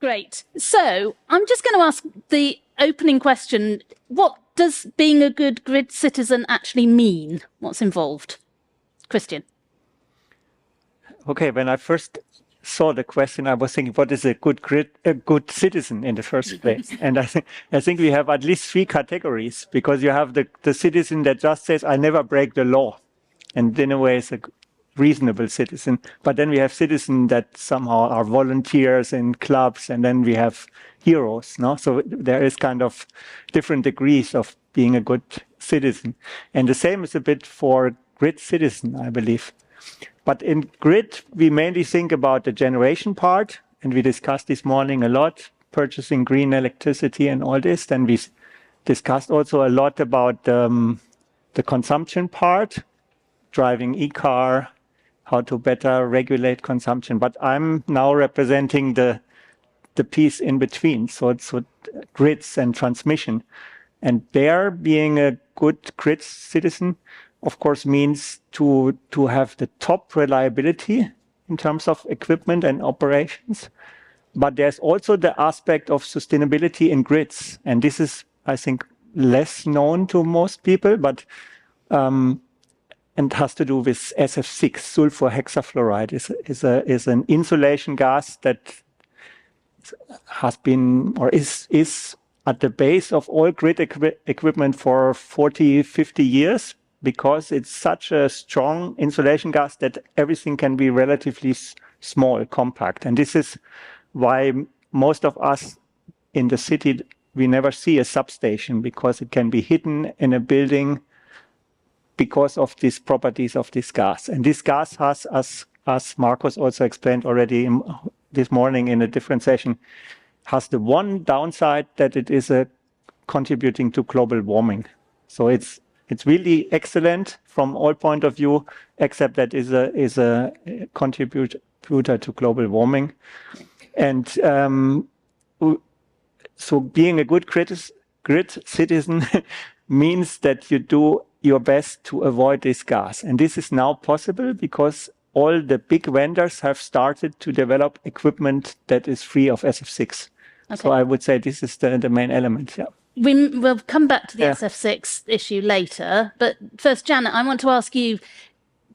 Great. So I'm just going to ask the opening question. What does being a good grid citizen actually mean? What's involved? Christian. Okay, when I first saw the question, I was thinking, what is a good citizen in the first place? And I think we have at least three categories, because you have the citizen that just says, I never break the law, and in a way is a reasonable citizen. But then we have citizens that somehow are volunteers in clubs, and then we have heroes. No, so there is kind of different degrees of being a good citizen, and the same is a bit for grid citizen, I believe. But in grid, we mainly think about the generation part, and we discussed this morning a lot, purchasing green electricity and all this. Then we discussed also a lot about the consumption part, driving e-car, how to better regulate consumption. But I'm now representing the piece in between, so it's grids and transmission. And there, being a good grid citizen, of course, means to have the top reliability in terms of equipment and operations. But there's also the aspect of sustainability in grids. And this is, I think, less known to most people, but and has to do with SF6, sulfur hexafluoride, is an insulation gas that has been or is at the base of all grid equipment for 40, 50 years, because it's such a strong insulation gas that everything can be relatively small, compact. And this is why most of us in the city, we never see a substation, because it can be hidden in a building because of these properties of this gas. And this gas has, as Markus also explained already this morning in a different session, has the one downside that it is contributing to global warming. So it's really excellent from all point of view, except that is a contributor to global warming. And so being a good grid citizen means that you do your best to avoid this gas. And this is now possible because all the big vendors have started to develop equipment that is free of SF6. Okay. So I would say this is the main element. Yeah. We'll come back to the SF6 issue later. But first, Janet, I want to ask you,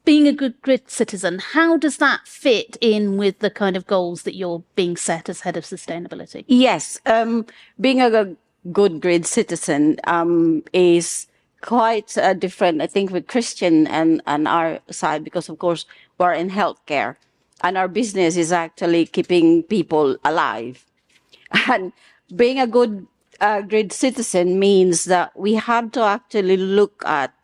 being a good grid citizen, how does that fit in with the kind of goals that you're being set as head of sustainability? Yes, being a good grid citizen is quite different, I think, with Christian and our side, because, of course, we're in healthcare and our business is actually keeping people alive. And being a good grid citizen means that we have to actually look at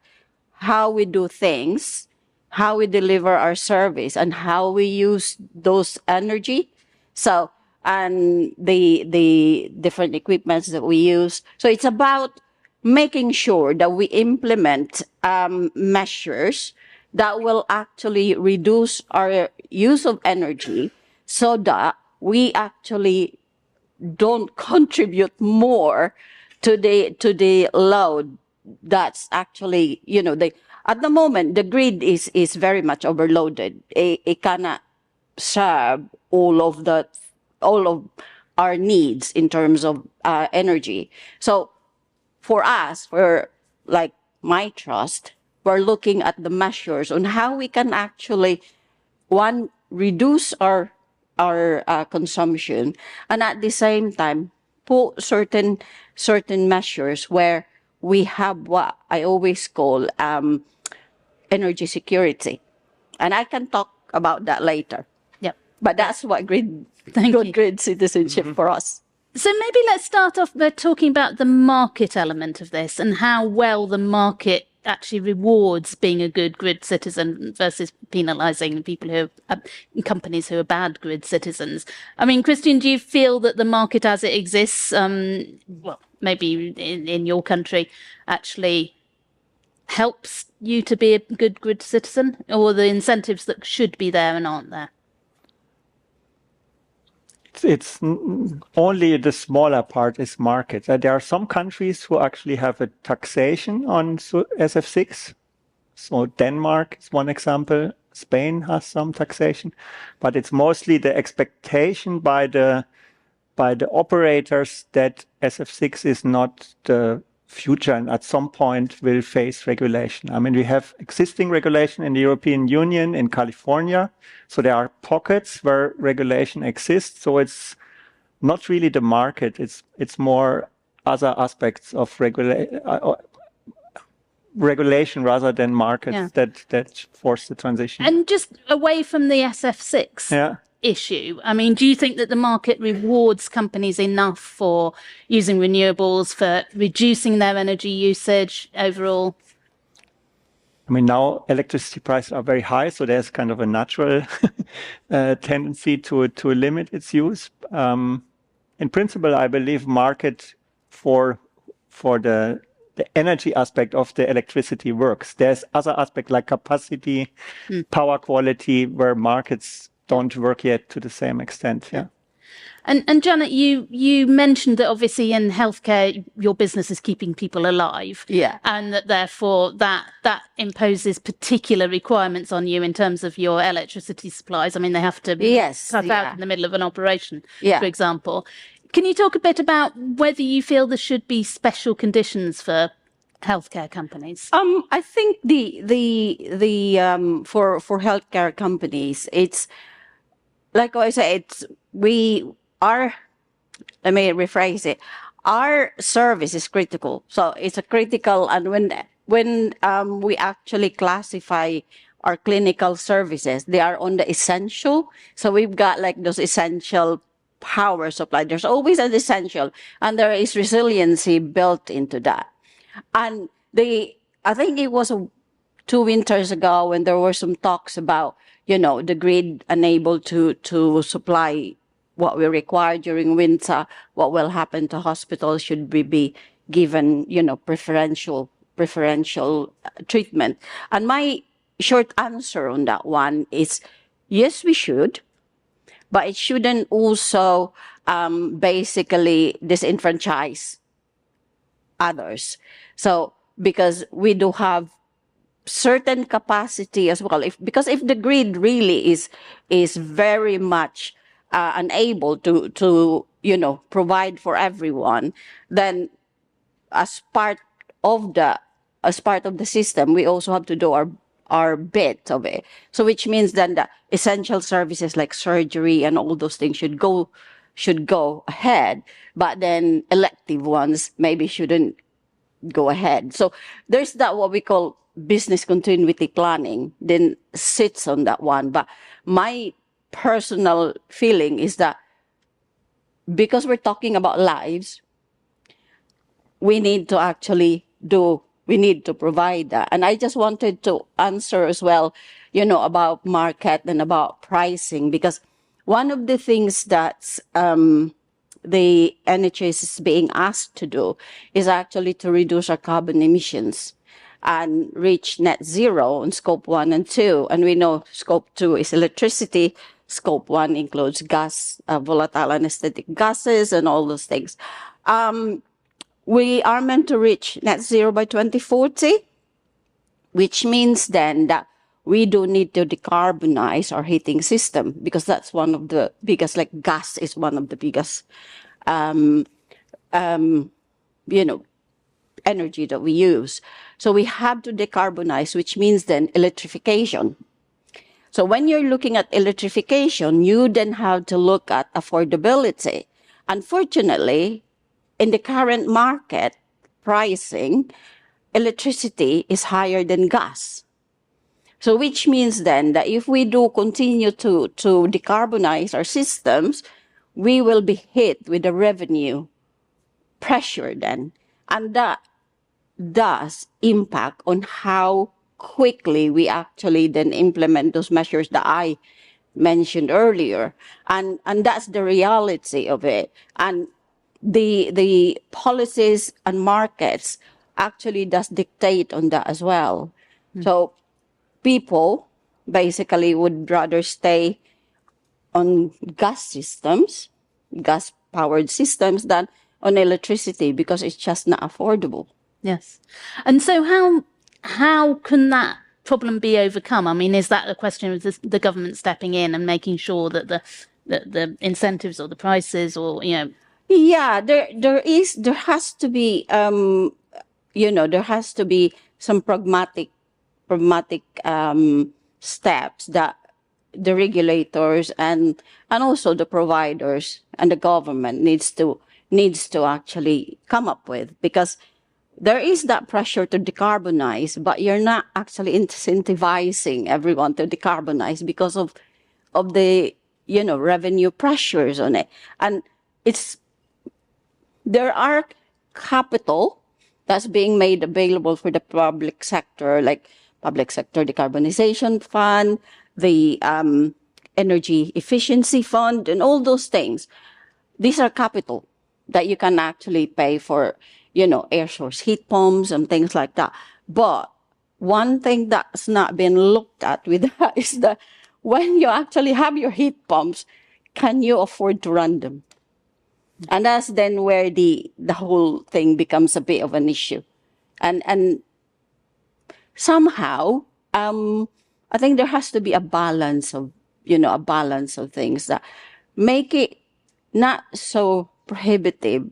how we do things, how we deliver our service, and how we use those energy. So, and the different equipments that we use. So it's about making sure that we implement measures that will actually reduce our use of energy, so that we actually don't contribute more to the load that's actually, at the moment, the grid is very much overloaded. It cannot serve all of our needs in terms of energy. So for us, for like my trust, we're looking at the measures on how we can actually, one, reduce our consumption, and at the same time put certain measures where we have what I always call energy security, and I can talk about that later. Yep. But that's what good grid citizenship for us. So maybe let's start off by talking about the market element of this and how well the market actually rewards being a good grid citizen versus penalising people companies who are bad grid citizens. I mean, Christian, do you feel that the market as it exists, well, maybe in your country, actually helps you to be a good grid citizen, or the incentives that should be there and aren't there? It's only the smaller part is market. There are some countries who actually have a taxation on SF6. So Denmark is one example. Spain has some taxation, but it's mostly the expectation by the by the operators that SF6 is not the future and at some point will face regulation. I mean, we have existing regulation in the European Union, in California. So there are pockets where regulation exists. So it's not really the market. It's more other aspects of regulation rather than markets that force the transition. And just away from the SF6 issue, I mean, do you think that the market rewards companies enough for using renewables, for reducing their energy usage overall? I mean, now electricity prices are very high, so there's kind of a natural tendency to limit its use. In principle, I believe market for the energy aspect of the electricity works. There's other aspects like capacity, power quality, where markets don't work yet to the same extent. Yeah. And Janet, you mentioned that obviously in healthcare, your business is keeping people alive. Yeah. And that therefore that imposes particular requirements on you in terms of your electricity supplies. I mean, they have to cut out in the middle of an operation, for example. Can you talk a bit about whether you feel there should be special conditions for healthcare companies? I think for healthcare companies, it's like I said, let me rephrase it. Our service is critical. So it's a critical, and when we actually classify our clinical services, they are on the essential. So we've got like those essential power supply. There's always an essential, and there is resiliency built into that. And I think it was 2 winters ago when there were some talks about, the grid unable to supply what we require during winter, what will happen to hospitals, should we be given, preferential treatment. And my short answer on that one is, yes, we should, but it shouldn't also basically disenfranchise others. So, because we do have certain capacity as well. Because if the grid really is very much unable to provide for everyone, then as part of the system, we also have to do our bit of it. So which means then the essential services like surgery and all those things should go ahead, but then elective ones maybe shouldn't go ahead. So there's that what we call business continuity planning, then sits on that one. But my personal feeling is that because we're talking about lives, we need to provide that. And I just wanted to answer as well, about market and about pricing, because one of the things that the NHS is being asked to do is actually to reduce our carbon emissions and reach net zero on scope 1 and 2. And we know scope 2 is electricity. Scope 1 includes gas, volatile anesthetic gases, and all those things. We are meant to reach net zero by 2040, which means then that we do need to decarbonize our heating system, because that's one of the biggest, like gas is one of the biggest, energy that we use. So we have to decarbonize, which means then electrification. So when you're looking at electrification, you then have to look at affordability. Unfortunately, in the current market pricing, electricity is higher than gas. So which means then that if we do continue to decarbonize our systems, we will be hit with a revenue pressure then. And that does impact on how quickly we actually then implement those measures that I mentioned earlier. And that's the reality of it. And the policies and markets actually does dictate on that as well. So people basically would rather stay on gas-powered systems than on electricity, because it's just not affordable. Yes. And so how can that problem be overcome? I mean, is that a question of the government stepping in and making sure that the incentives or the prices, or Yeah, there has to be there has to be some pragmatic steps that the regulators and also the providers and the government needs to actually come up with, because there is that pressure to decarbonize, but you're not actually incentivizing everyone to decarbonize because of the revenue pressures on it. And there are capital that's being made available for the public sector, like public sector decarbonization fund, the energy efficiency fund, and all those things. These are capital that you can actually pay for, air source heat pumps and things like that. But one thing that's not been looked at with that is that when you actually have your heat pumps, can you afford to run them? And that's then where the whole thing becomes a bit of an issue. And somehow, I think there has to be a balance of things that make it not so prohibitive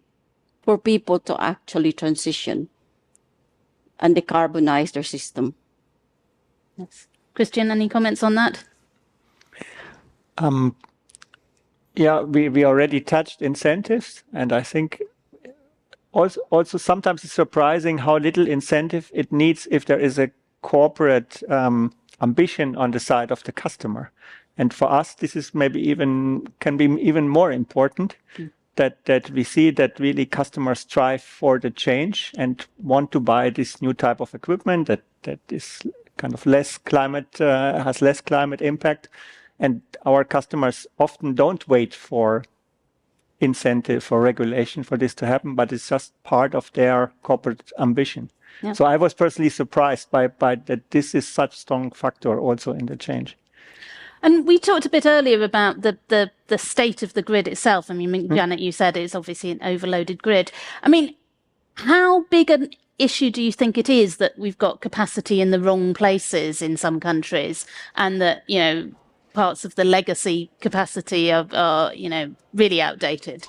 for people to actually transition and decarbonize their system. Yes. Christian, any comments on that? Yeah, we already touched incentives, and I think also sometimes it's surprising how little incentive it needs if there is a corporate ambition on the side of the customer. And for us, this is can be even more important, that we see that really customers strive for the change and want to buy this new type of equipment that is kind of has less climate impact. And our customers often don't wait for incentive or regulation for this to happen, but it's just part of their corporate ambition. Yeah. So I was personally surprised by that this is such a strong factor also in the change. And we talked a bit earlier about the state of the grid itself. I mean, Janet, you said it's obviously an overloaded grid. I mean, how big an issue do you think it is that we've got capacity in the wrong places in some countries, and that, parts of the legacy capacity are really outdated?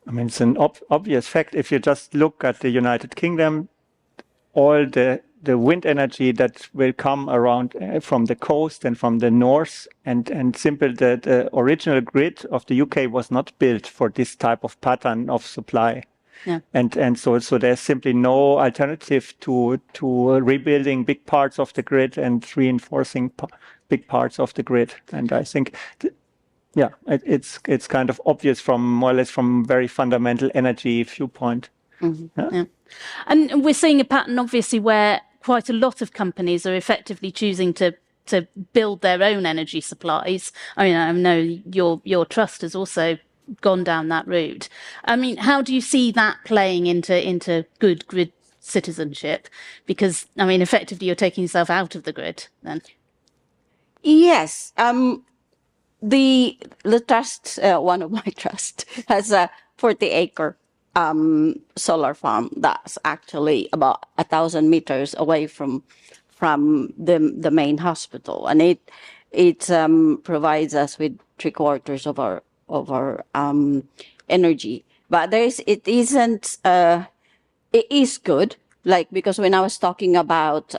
I mean, it's an obvious fact. If you just look at the United Kingdom, all the wind energy that will come around from the coast and from the north, and simply the original grid of the UK was not built for this type of pattern of supply. Yeah. And so there's simply no alternative to rebuilding big parts of the grid and reinforcing big parts of the grid. And I think, it's kind of obvious more or less from very fundamental energy viewpoint. Mm-hmm. Yeah. And we're seeing a pattern, obviously, where quite a lot of companies are effectively choosing to build their own energy supplies. I mean, I know your trust has also gone down that route. I mean, how do you see that playing into good grid citizenship? Because, I mean, effectively, you're taking yourself out of the grid then. Yes. The trust, one of my trusts, has a 40-acre solar farm that's actually about 1,000 meters away from the main hospital, and it provides us with 3/4 of our energy. But it is good, because when I was talking about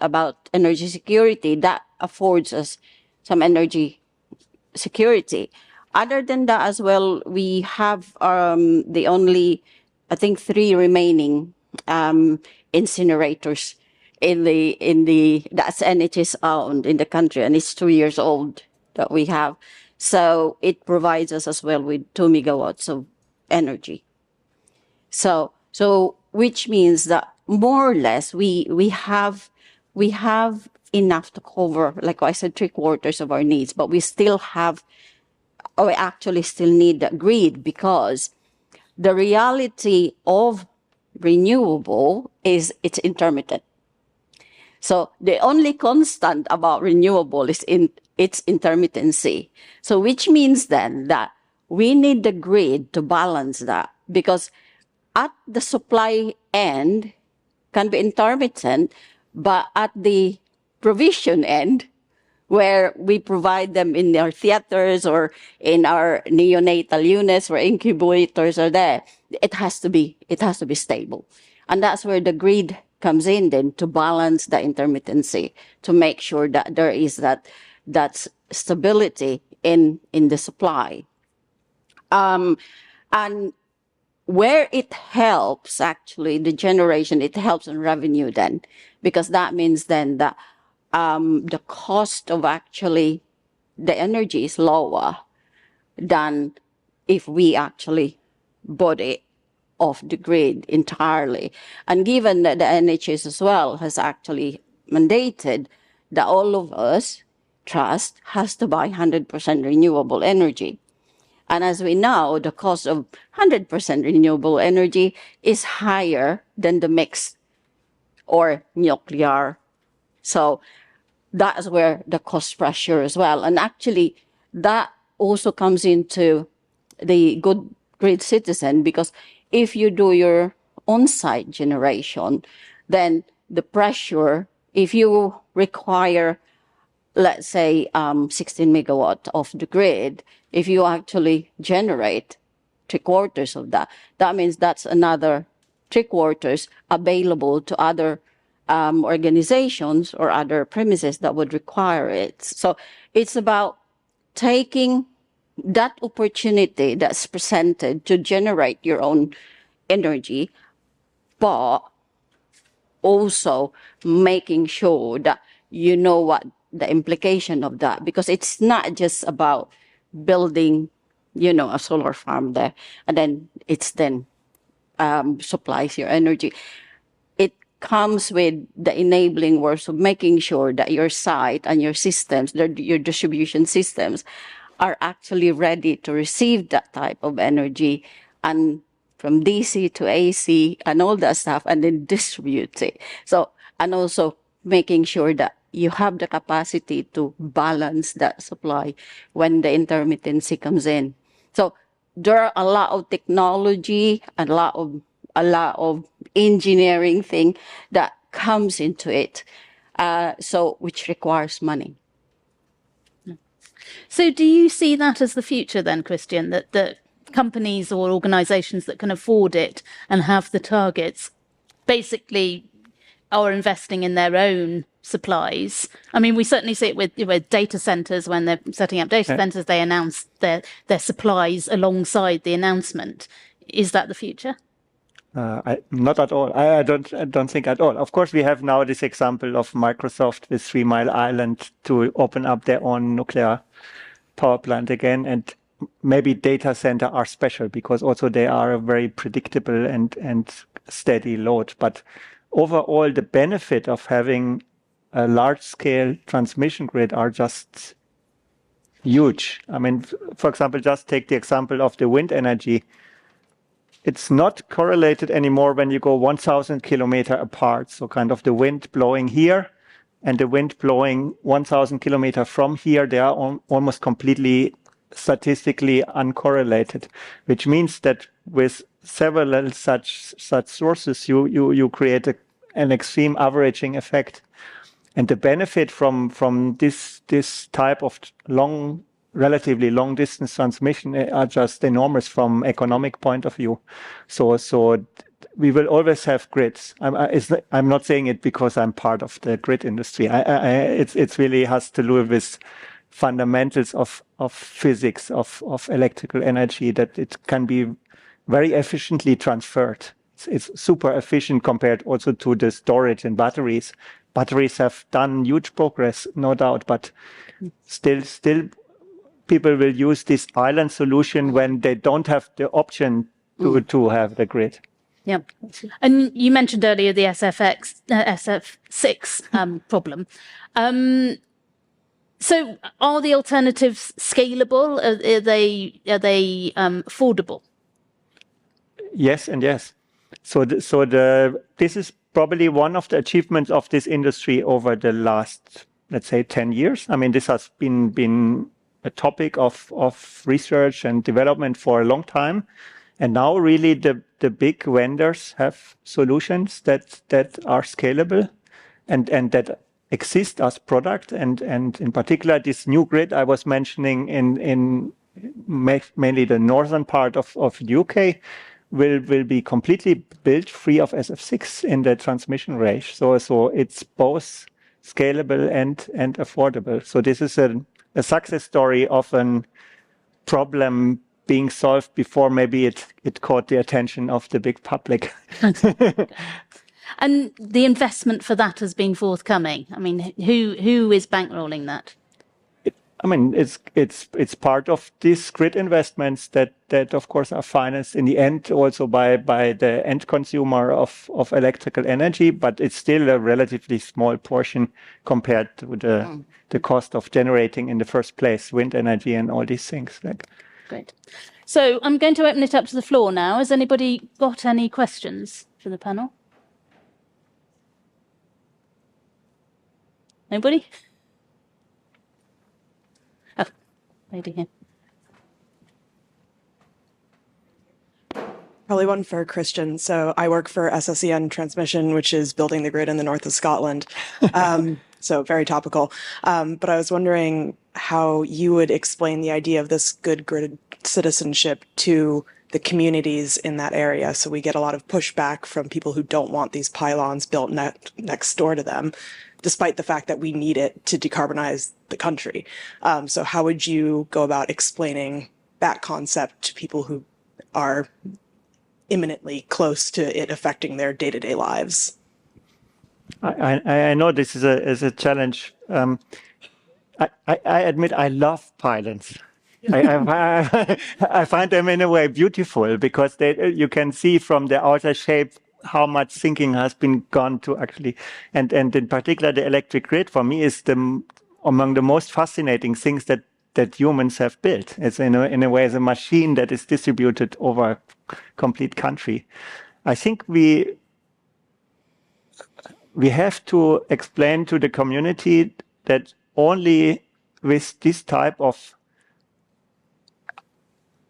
energy security, that affords us some energy security. Other than that as well, we have the only, I think, 3 remaining incinerators that's NHS owned in the country, and it's 2 years old that we have. So it provides us as well with 2 megawatts of energy. So which means that more or less we have enough to cover, like I said, 3/4 of our needs, but we actually still need the grid, because the reality of renewable is it's intermittent. So the only constant about renewable is its intermittency. So which means then that we need the grid to balance that, because at the supply end can be intermittent, but at the provision end, where we provide them in our theaters or in our neonatal units where incubators are there. It has to be stable. And that's where the grid comes in then to balance the intermittency, to make sure that there is that stability in the supply. And where it helps, actually, the generation, it helps in revenue then, because that means then that the cost of actually the energy is lower than if we actually bought it off the grid entirely. And given that the NHS as well has actually mandated that all of us, trust, has to buy 100% renewable energy. And as we know, the cost of 100% renewable energy is higher than the mixed or nuclear. So that's where the cost pressure as well. And actually, that also comes into the good grid citizen, because if you do your on-site generation, then the pressure, if you require, let's say, 16 megawatt of the grid, if you actually generate 3/4 of that, that means that's another 3/4 available to other organizations or other premises that would require it. So it's about taking that opportunity that's presented to generate your own energy, but also making sure that you know what the implication of that, because it's not just about building, a solar farm there, and then it's then supplies your energy. It comes with the enabling works of making sure that your site and your systems, your distribution systems, are actually ready to receive that type of energy, and from DC to AC and all that stuff, and then distribute it. So, and also making sure that you have the capacity to balance that supply when the intermittency comes in. So there are a lot of technology, a lot of engineering thing that comes into it, so which requires money. So do you see that as the future then, Christian, that companies or organisations that can afford it and have the targets basically are investing in their own supplies? I mean, we certainly see it with data centres. When they're setting up data centres, they announce their supplies alongside the announcement. Is that the future? Not at all. I don't think at all. Of course, we have now this example of Microsoft with 3 Mile Island to open up their own nuclear power plant again, and maybe data center are special because also they are a very predictable and steady load. But overall, the benefit of having a large-scale transmission grid are just huge. I mean, for example, just take the example of the wind energy. It's not correlated anymore when you go 1,000 kilometers apart. So kind of the wind blowing here and the wind blowing 1,000 kilometers from here, they are almost completely statistically uncorrelated, which means that with several such sources, you create an extreme averaging effect. And the benefit from this type of relatively long distance transmission are just enormous from economic point of view. So we will always have grids. I'm not saying it because I'm part of the grid industry. It's really has to do with fundamentals of physics of electrical energy, that it can be very efficiently transferred. It's super efficient compared also to the storage and batteries. Batteries have done huge progress, no doubt, but still people will use this island solution when they don't have the option to have the grid. Yeah. And you mentioned earlier the SF6 problem. So are the alternatives scalable? Are they affordable? Yes and yes. So this is probably one of the achievements of this industry over the last, let's say, 10 years. I mean, this has been a topic of research and development for a long time. And now really the big vendors have solutions that are scalable and that exist as product, and in particular this new grid I was mentioning in mainly the northern part of UK will be completely built free of SF6 in the transmission range. So it's both scalable and affordable. So this is a success story of a problem being solved before maybe it caught the attention of the big public. And the investment for that has been forthcoming. I mean, who is bankrolling that? I mean, it's part of these grid investments that of course are financed in the end also by the end consumer of electrical energy, but it's still a relatively small portion compared to the cost of generating in the first place, wind energy and all these things. Great. So I'm going to open it up to the floor now. Has anybody got any questions for the panel? Anybody? Oh, lady here. Probably one for Christian. So I work for SSEN Transmission, which is building the grid in the north of Scotland. So very topical. But I was wondering how you would explain the idea of this good grid citizenship to the communities in that area. So we get a lot of pushback from people who don't want these pylons built next door to them, despite the fact that we need it to decarbonize the country. So how would you go about explaining that concept to people who are imminently close to it affecting their day-to-day lives? I know this is a challenge. I admit I love pylons. I find them in a way beautiful because you can see from the outer shape how much thinking has been gone to actually, and in particular the electric grid for me is among the most fascinating things that humans have built. It's in a way a machine that is distributed over a complete country. I think we have to explain to the community that only with this type of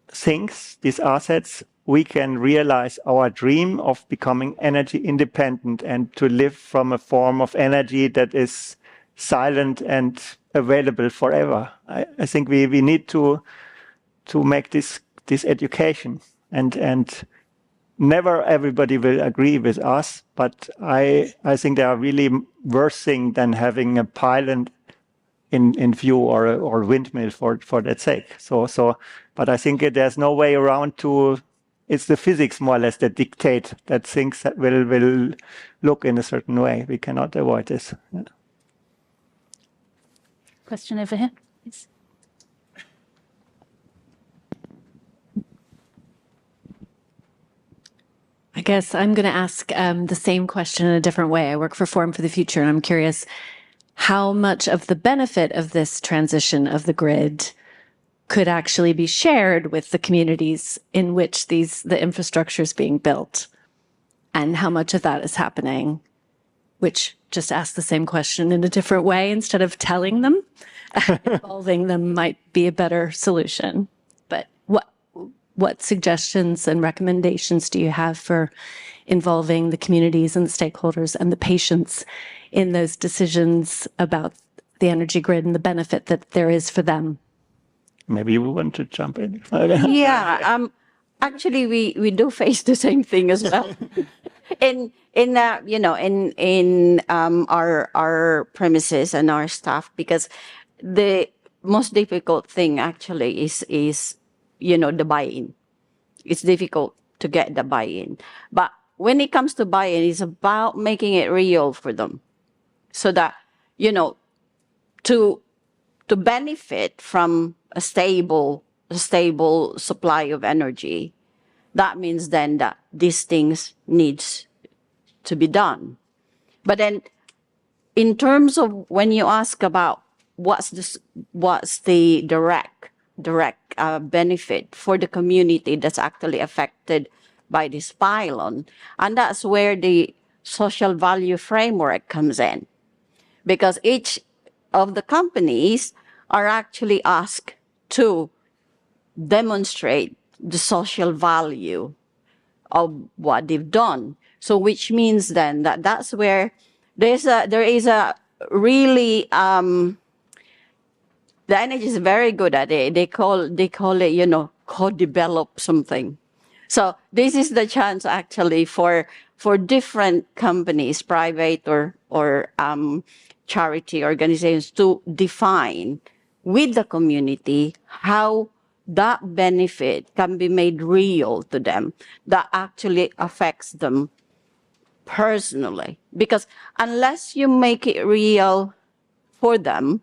things, these assets, we can realize our dream of becoming energy independent and to live from a form of energy that is silent and available forever. I think we need to make this education, and never everybody will agree with us, but I think there are really worse things than having a pylon in view or windmill for that sake. So, but I think there's no way around to. It's the physics more or less that dictate that things that will look in a certain way. We cannot avoid this. Yeah. Question over here, please. I guess I'm going to ask the same question in a different way. I work for Forum for the Future, and I'm curious how much of the benefit of this transition of the grid could actually be shared with the communities in which the infrastructure is being built, and how much of that is happening, which just ask the same question in a different way instead of telling them. Involving them might be a better solution. But what suggestions and recommendations do you have for involving the communities and the stakeholders and the patients in those decisions about the energy grid and the benefit that there is for them? Maybe you want to jump in. Yeah, actually, we do face the same thing as well. in our premises and our staff, because the most difficult thing actually is the buy-in. It's difficult to get the buy-in, but when it comes to buy-in, it's about making it real for them, so that to benefit from a stable supply of energy. That means then that these things needs to be done. But then, in terms of when you ask about what's the direct benefit for the community that's actually affected by this pylon, and that's where the social value framework comes in, because each of the companies are actually asked to demonstrate the social value of what they've done. So which means then that that's where there is a really, the energy is very good at it. They call it, co-develop something. So this is the chance actually for different companies, private or charity organizations, to define with the community how that benefit can be made real to them, that actually affects them personally. Because unless you make it real for them,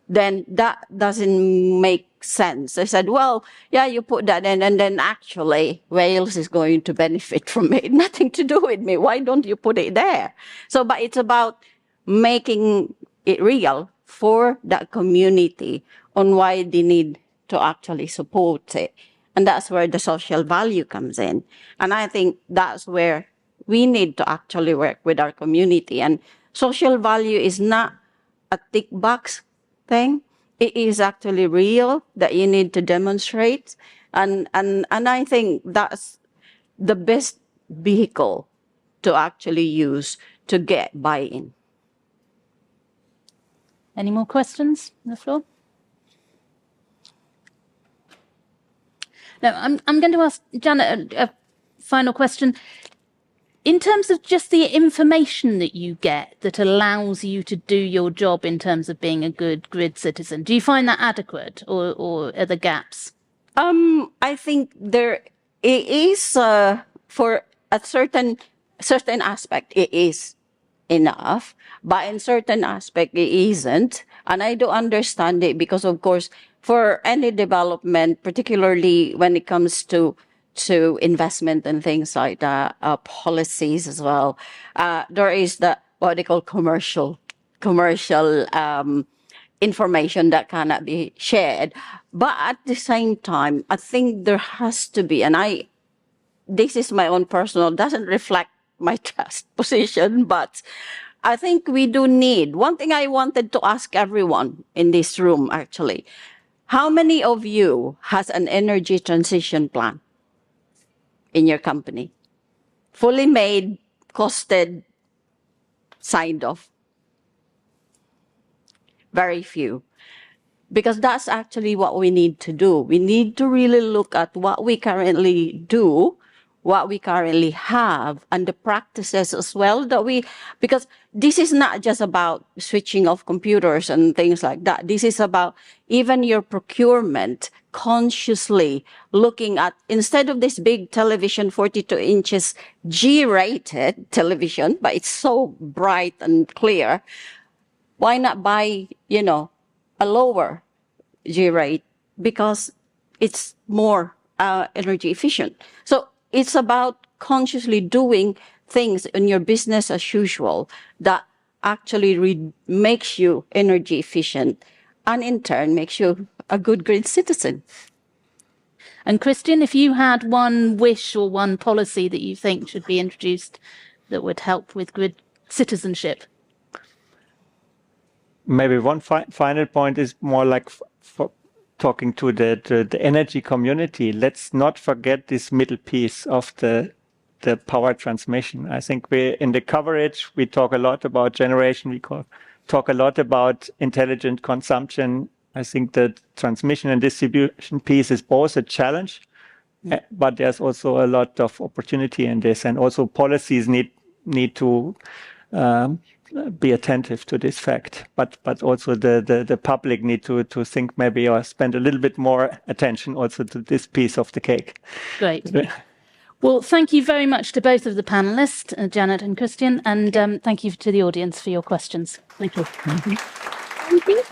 then that doesn't make sense. I said, well, yeah, you put that in, and then actually Wales is going to benefit from it. Nothing to do with me. Why don't you put it there? So, but it's about making it real for that community on why they need to actually support it. And that's where the social value comes in. And I think that's where we need to actually work with our community. And social value is not a tick box thing. It is actually real that you need to demonstrate. And I think that's the best vehicle to actually use to get buy-in. Any more questions on the floor? No, I'm going to ask Janet a final question. In terms of just the information that you get that allows you to do your job in terms of being a good grid citizen, do you find that adequate, or are there gaps? I think it is for a certain aspect it is enough, but in certain aspect it isn't. And I do understand it because, of course, for any development, particularly when it comes to investment and things like that, policies as well, there is what they call commercial information that cannot be shared. But at the same time, I think there has to be, and this is my own personal, doesn't reflect my trust position, but I think we do need, one thing I wanted to ask everyone in this room actually, how many of you has an energy transition plan in your company? Fully made, costed, signed off? Very few. Because that's actually what we need to do. We need to really look at what we currently do, what we currently have, and the practices as well because this is not just about switching off computers and things like that. This is about even your procurement, consciously looking at, instead of this big television, 42 inches, G-rated television, but it's so bright and clear, why not buy, a lower G-rate, because it's more energy efficient. So it's about consciously doing things in your business as usual that actually makes you energy efficient, and in turn makes you a good grid citizen. And Christian, if you had one wish or one policy that you think should be introduced that would help with grid citizenship? Maybe one final point is more like for talking to the energy community. Let's not forget this middle piece of the power transmission. I think in the coverage, we talk a lot about generation. We talk a lot about intelligent consumption. I think the transmission and distribution piece is both a challenge, but there's also a lot of opportunity in this. And also policies need to be attentive to this fact, but also the public need to think maybe or spend a little bit more attention also to this piece of the cake. Great. Well, thank you very much to both of the panelists, Janet and Christian, and thank you to the audience for your questions. Thank you. Thank you.